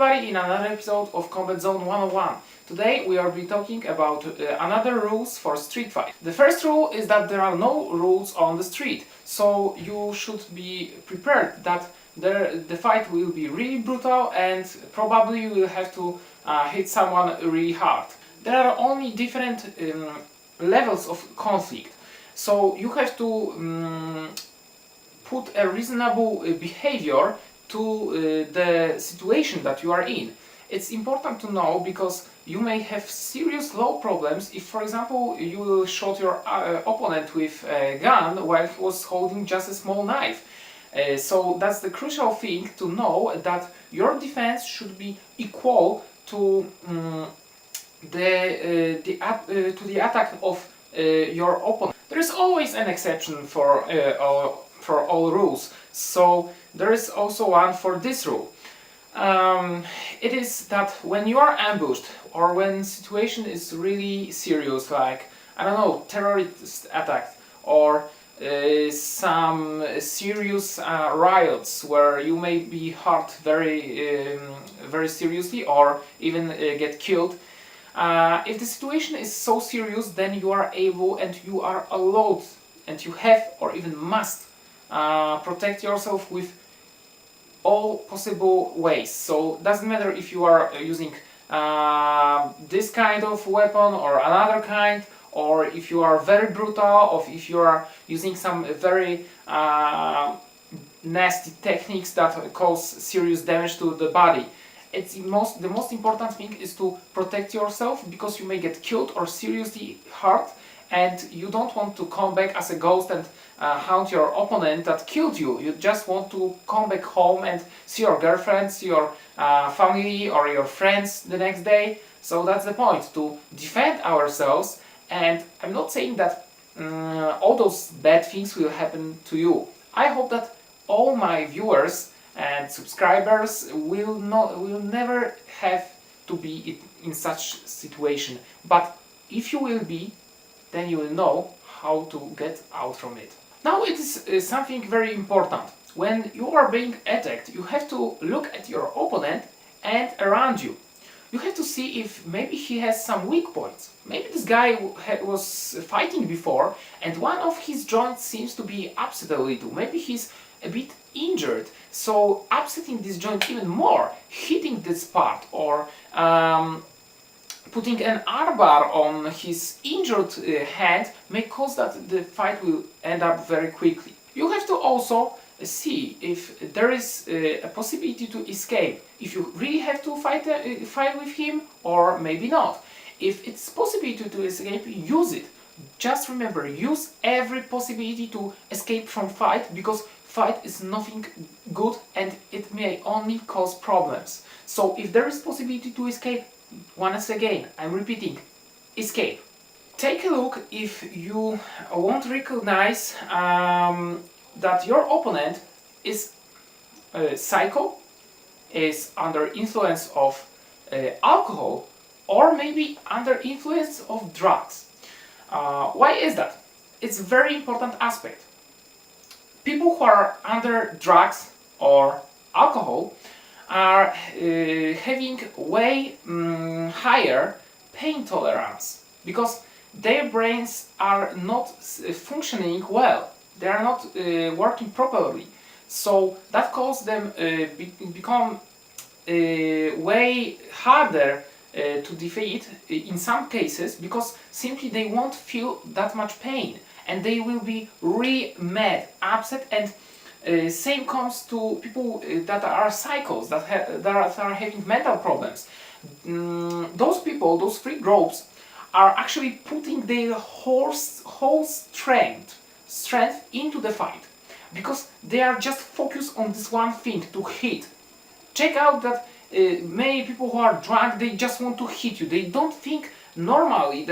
everybody in another episode of Combat Zone 101. Today we will be talking about another rules for street fight. The first rule is that there are no rules on the street, so you should be prepared that the fight will be really brutal and probably you will have to hit someone really hard. There are only different levels of conflict, so you have to put a reasonable behavior to the situation that you are in. It's important to know because you may have serious law problems if, for example, you will shoot your opponent with a gun while he was holding just a small knife. So that's the crucial thing to know, that your defense should be equal to the attack of your opponent. There is always an exception for all rules, so there is also one for this rule. It is that when you are ambushed or when situation is really serious, like, I don't know, terrorist attack or some serious riots where you may be hurt very seriously or even get killed. If the situation is so serious, then you are able and you are allowed and you have or even must protect yourself with all possible ways. So doesn't matter if you are using this kind of weapon or another kind, or if you are very brutal, or if you are using some very nasty techniques that cause serious damage to the body. The most important thing is to protect yourself, because you may get killed or seriously hurt, and you don't want to come back as a ghost and haunt your opponent that killed you. You just want to come back home and see your girlfriend, see your family or your friends the next day. So that's the point, to defend ourselves. And I'm not saying that all those bad things will happen to you. I hope that all my viewers and subscribers will never have to be in such situation. But if you will be, then you will know how to get out from it. Now it is something very important. When you are being attacked, you have to look at your opponent and around you. You have to see if maybe he has some weak points. Maybe this guy was fighting before and one of his joints seems to be upset a little. Maybe he's a bit injured, so upsetting this joint even more, hitting this part, or putting an armbar on his injured hand may cause that the fight will end up very quickly. You have to also see if there is a possibility to escape, if you really have to fight with him or maybe not. If it's possibility to escape, use it. Just remember, use every possibility to escape from fight, because fight is nothing good and it may only cause problems. So if there is possibility to escape, once again, I'm repeating, escape. Take a look if you won't recognize that your opponent is psycho, is under influence of alcohol, or maybe under influence of drugs. Why is that? It's a very important aspect. People who are under drugs or alcohol are having way higher pain tolerance, because their brains are not functioning well. They are not working properly. So that causes them become way harder to defeat in some cases, because simply they won't feel that much pain and they will be really mad, upset, and same comes to people that are psychos, that are having mental problems. Those people, those three groups, are actually putting their whole strength into the fight, because they are just focused on this one thing, to hit. Check out that many people who are drunk, they just want to hit you. They don't think normally,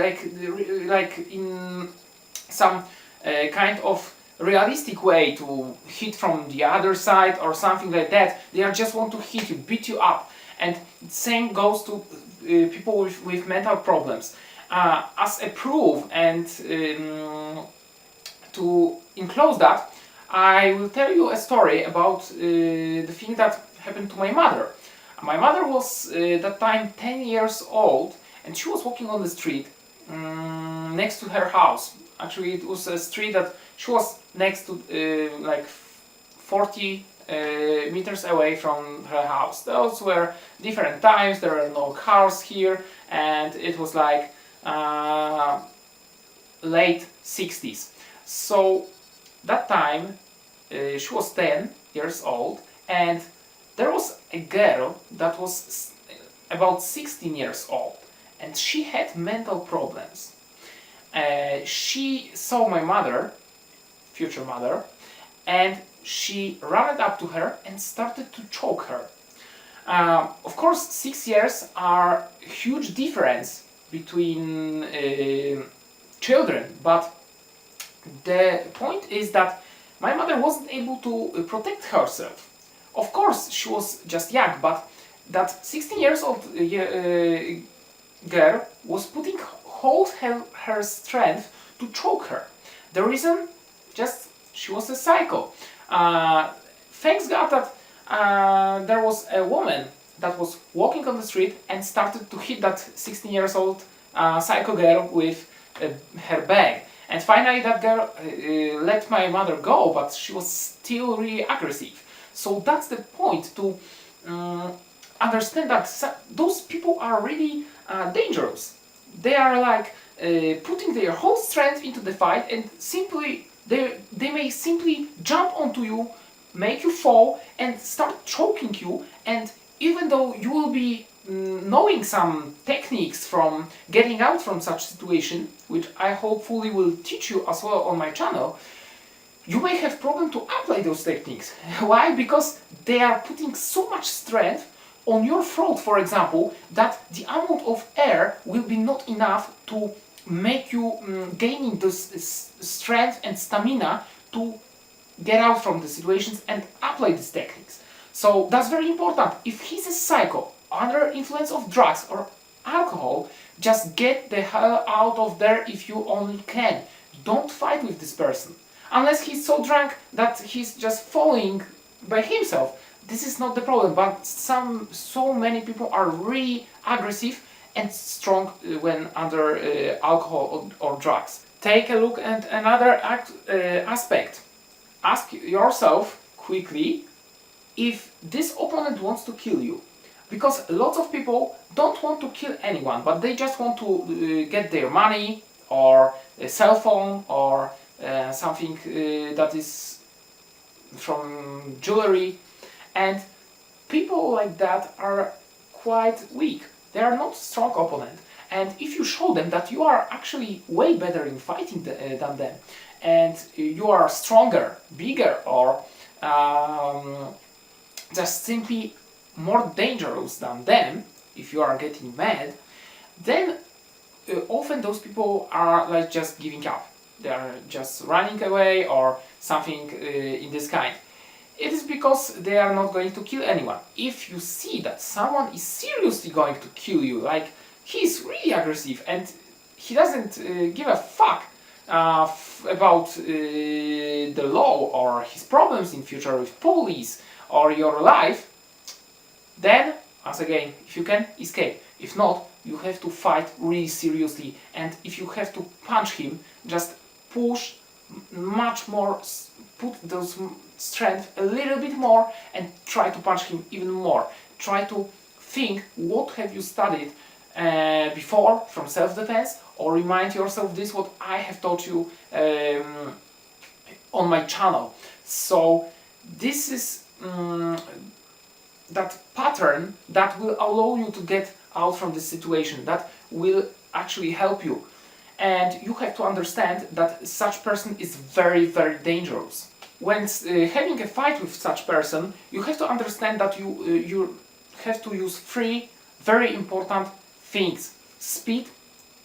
like in some kind of realistic way to hit from the other side or something like that. They just want to hit you, beat you up. And same goes to people with mental problems. As a proof, and to enclose that, I will tell you a story about the thing that happened to my mother. My mother was that time 10 years old, and she was walking on the street next to her house. Actually, it was a street that she was next to, like 40 meters away from her house. Those were different times, there were no cars here, and it was like late 60s. So that time she was 10 years old, and there was a girl that was about 16 years old, and she had mental problems. She saw my mother, future mother, and she ran up to her and started to choke her. Of course, 6 years are a huge difference between children, but the point is that my mother wasn't able to protect herself. Of course, she was just young, but that 16 years old girl was putting whole her strength to choke her. The reason? Just she was a psycho. Thanks God that there was a woman that was walking on the street and started to hit that 16 years old psycho girl with her bag. And finally that girl let my mother go, but she was still really aggressive. So that's the point, to understand that those people are really dangerous. They are like putting their whole strength into the fight, and simply they may simply jump onto you, make you fall, and start choking you. And even though you will be knowing some techniques from getting out from such situation, which I hopefully will teach you as well on my channel, you may have problem to apply those techniques. Why? Because they are putting so much strength on your throat, for example, that the amount of air will be not enough to make you gaining this strength and stamina to get out from the situations and apply these techniques. So that's very important. If he's a psycho, under influence of drugs or alcohol, just get the hell out of there if you only can. Don't fight with this person. Unless he's so drunk that he's just falling by himself. This is not the problem, but so many people are really aggressive and strong when under alcohol or drugs. Take a look at another aspect. Ask yourself quickly if this opponent wants to kill you. Because lots of people don't want to kill anyone, but they just want to get their money or a cell phone or something that is from jewelry. And people like that are quite weak. They are not strong opponent. And if you show them that you are actually way better in fighting than them, and you are stronger, bigger, or just simply more dangerous than them, if you are getting mad, then often those people are like just giving up. They are just running away or something in this kind. It is because they are not going to kill anyone. If you see that someone is seriously going to kill you, like he's really aggressive and he doesn't give a fuck about the law or his problems in future with police or your life, then, once again, if you can, escape. If not, you have to fight really seriously, and if you have to punch him, just push much more, put those strength a little bit more and try to punch him even more. Try to think what have you studied before from self-defense, or remind yourself this what I have taught you on my channel. So this is that pattern that will allow you to get out from this situation, that will actually help you. And you have to understand that such person is very, very dangerous. When having a fight with such person, you have to understand that you have to use three very important things: speed,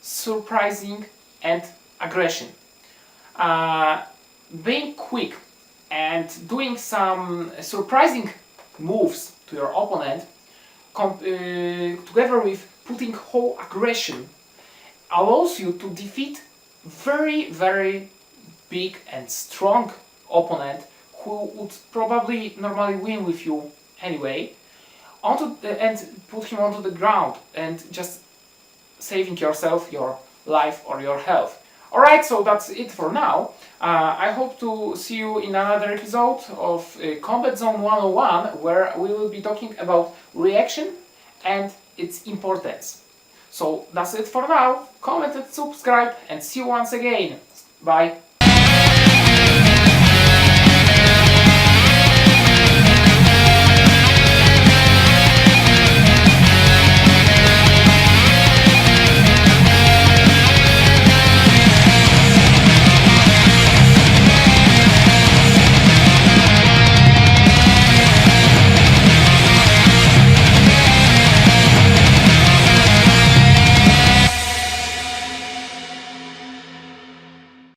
surprising, and aggression. Being quick and doing some surprising moves to your opponent, together with putting whole aggression, allows you to defeat very, very big and strong opponent who would probably normally win with you anyway, and put him onto the ground and just saving yourself, your life or your health. Alright, so that's it for now. I hope to see you in another episode of Combat Zone 101, where we will be talking about reaction and its importance. So that's it for now. Comment and subscribe, and see you once again. Bye.